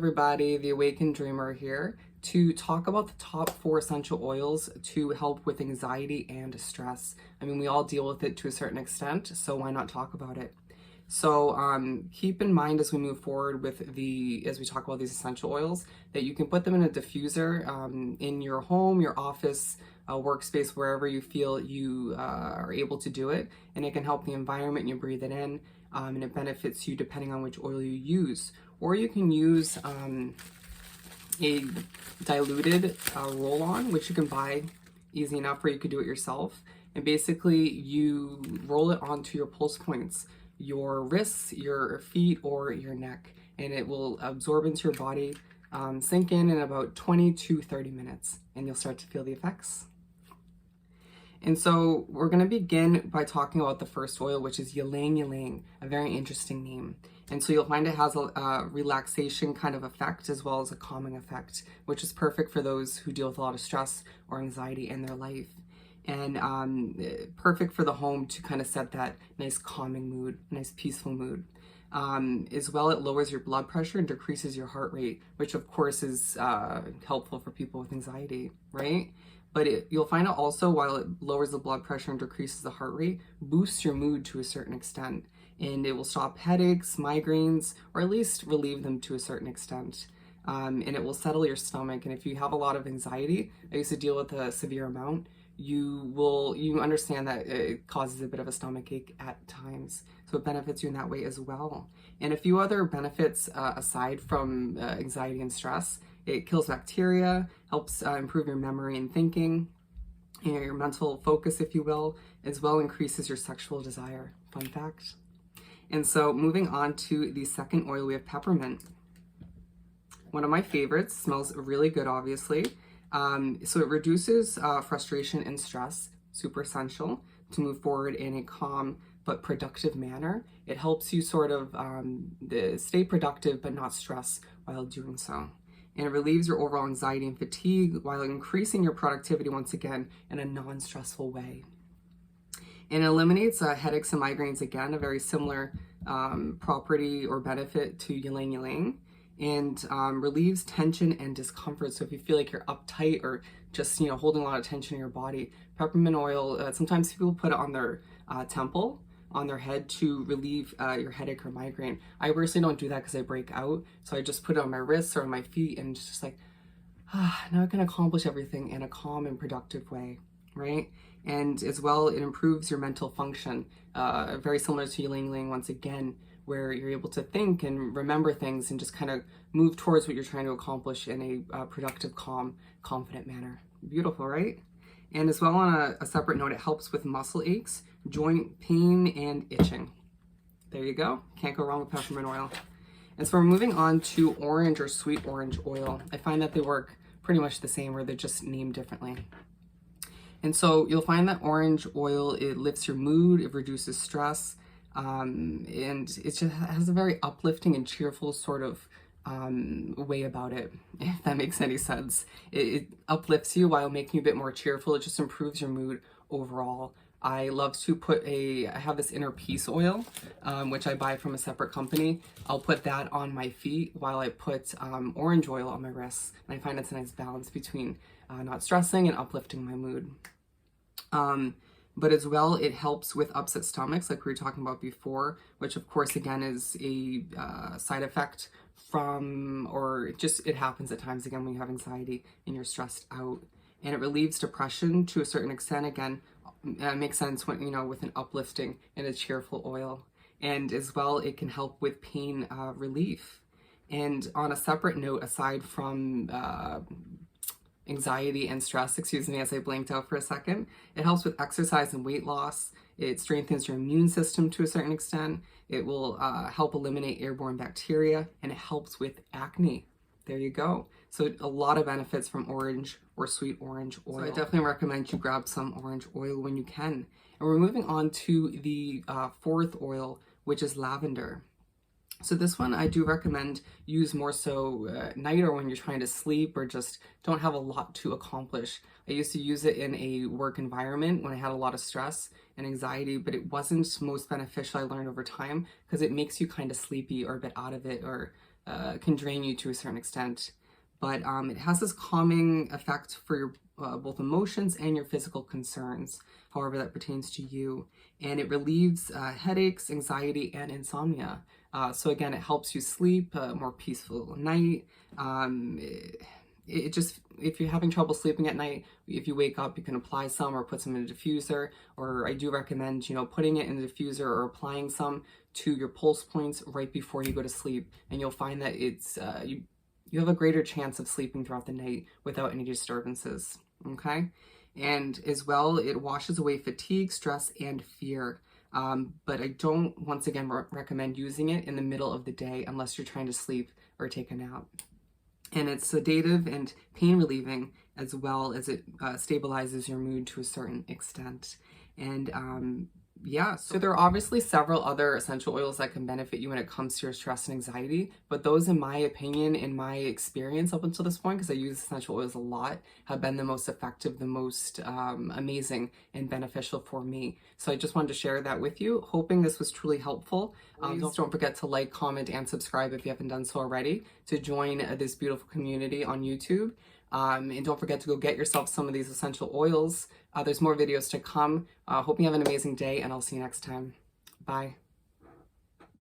everybody, the Awakened Dreamer here to talk about the top 4 essential oils to help with anxiety and stress. I mean, we all deal with it to a certain extent, so why not talk about it? So keep in mind as we move forward with as we talk about these essential oils, that you can put them in a diffuser in your home, your office, workspace, wherever you feel you are able to do it. And it can help the environment, you breathe it in, and it benefits you depending on which oil you use. Or you can use a diluted roll-on, which you can buy easy enough where you could do it yourself. And basically you roll it onto your pulse points, your wrists, your feet, or your neck, and it will absorb into your body, sink in about 20 to 30 minutes, and you'll start to feel the effects. And so we're going to begin by talking about the first oil, which is Ylang Ylang, a very interesting name. And so you'll find it has a relaxation kind of effect as well as a calming effect, which is perfect for those who deal with a lot of stress or anxiety in their life. And perfect for the home to kind of set that nice calming mood, nice peaceful mood. As well, it lowers your blood pressure and decreases your heart rate, which of course is helpful for people with anxiety, right? But you'll find it also, while it lowers the blood pressure and decreases the heart rate, boosts your mood to a certain extent. And it will stop headaches, migraines, or at least relieve them to a certain extent. And it will settle your stomach. And if you have a lot of anxiety, I used to deal with a severe amount, you understand that it causes a bit of a stomach ache at times. So it benefits you in that way as well. And a few other benefits aside from anxiety and stress. It kills bacteria, helps improve your memory and thinking, and your mental focus, if you will, as well increases your sexual desire. Fun fact. And so moving on to the second oil, we have peppermint. One of my favorites, smells really good, obviously. So it reduces frustration and stress, super essential to move forward in a calm but productive manner. It helps you sort of stay productive but not stress while doing so. And it relieves your overall anxiety and fatigue while increasing your productivity once again in a non-stressful way. And it eliminates headaches and migraines, again, a very similar property or benefit to Ylang Ylang. And relieves tension and discomfort. So if you feel like you're uptight or just, holding a lot of tension in your body, peppermint oil, sometimes people put it on their temple, on their head to relieve your headache or migraine. I personally don't do that because I break out. So I just put it on my wrists or on my feet, and it's just like, now I can accomplish everything in a calm and productive way, right? And as well, it improves your mental function, very similar to Ylang Ylang once again, where you're able to think and remember things and just kind of move towards what you're trying to accomplish in a productive, calm, confident manner. Beautiful, right? And as well, on a separate note, it helps with muscle aches, joint pain, and itching. There you go. Can't go wrong with peppermint oil. And so we're moving on to orange or sweet orange oil. I find that they work pretty much the same, or they're just named differently. And so you'll find that orange oil, it lifts your mood, it reduces stress, and it just has a very uplifting and cheerful sort of way about it, if that makes any sense. It uplifts you while making you a bit more cheerful. It just improves your mood overall. I love to I have this inner peace oil, which I buy from a separate company. I'll put that on my feet while I put orange oil on my wrists. And I find it's a nice balance between not stressing and uplifting my mood. But as well, it helps with upset stomachs, like we were talking about before, which of course, again, is a side effect from, or it happens at times, again, when you have anxiety and you're stressed out. And it relieves depression to a certain extent. Again, makes sense when, with an uplifting and a cheerful oil. And as well, it can help with pain relief. And on a separate note, aside from anxiety and stress, as I blanked out for a second, it helps with exercise and weight loss. It strengthens your immune system to a certain extent. It will help eliminate airborne bacteria, and it helps with acne. There you go. So a lot of benefits from orange or sweet orange oil. So I definitely recommend you grab some orange oil when you can. And we're moving on to the fourth oil, which is lavender. So this one I do recommend use more so at night or when you're trying to sleep or just don't have a lot to accomplish. I used to use it in a work environment when I had a lot of stress and anxiety, but it wasn't most beneficial, I learned over time, because it makes you kind of sleepy or a bit out of it or can drain you to a certain extent. But it has this calming effect for your both emotions and your physical concerns, however that pertains to you. And it relieves headaches, anxiety, and insomnia. So again, it helps you sleep a more peaceful night. It just, if you're having trouble sleeping at night, if you wake up, you can apply some or put some in a diffuser. Or I do recommend, putting it in the diffuser or applying some to your pulse points right before you go to sleep. And you'll find that it's, you have a greater chance of sleeping throughout the night without any disturbances, okay? And as well, it washes away fatigue, stress, and fear. But I don't, once again, recommend using it in the middle of the day unless you're trying to sleep or take a nap. And it's sedative and pain relieving, as well as it stabilizes your mood to a certain extent. And yeah, so there are obviously several other essential oils that can benefit you when it comes to your stress and anxiety, but those, in my opinion, in my experience up until this point, because I use essential oils a lot, have been the most effective, the most amazing and beneficial for me. So I just wanted to share that with you, hoping this was truly helpful. Don't forget to like, comment, and subscribe if you haven't done so already, to join this beautiful community on YouTube. And don't forget to go get yourself some of these essential oils. There's more videos to come. Hope you have an amazing day, and I'll see you next time. Bye.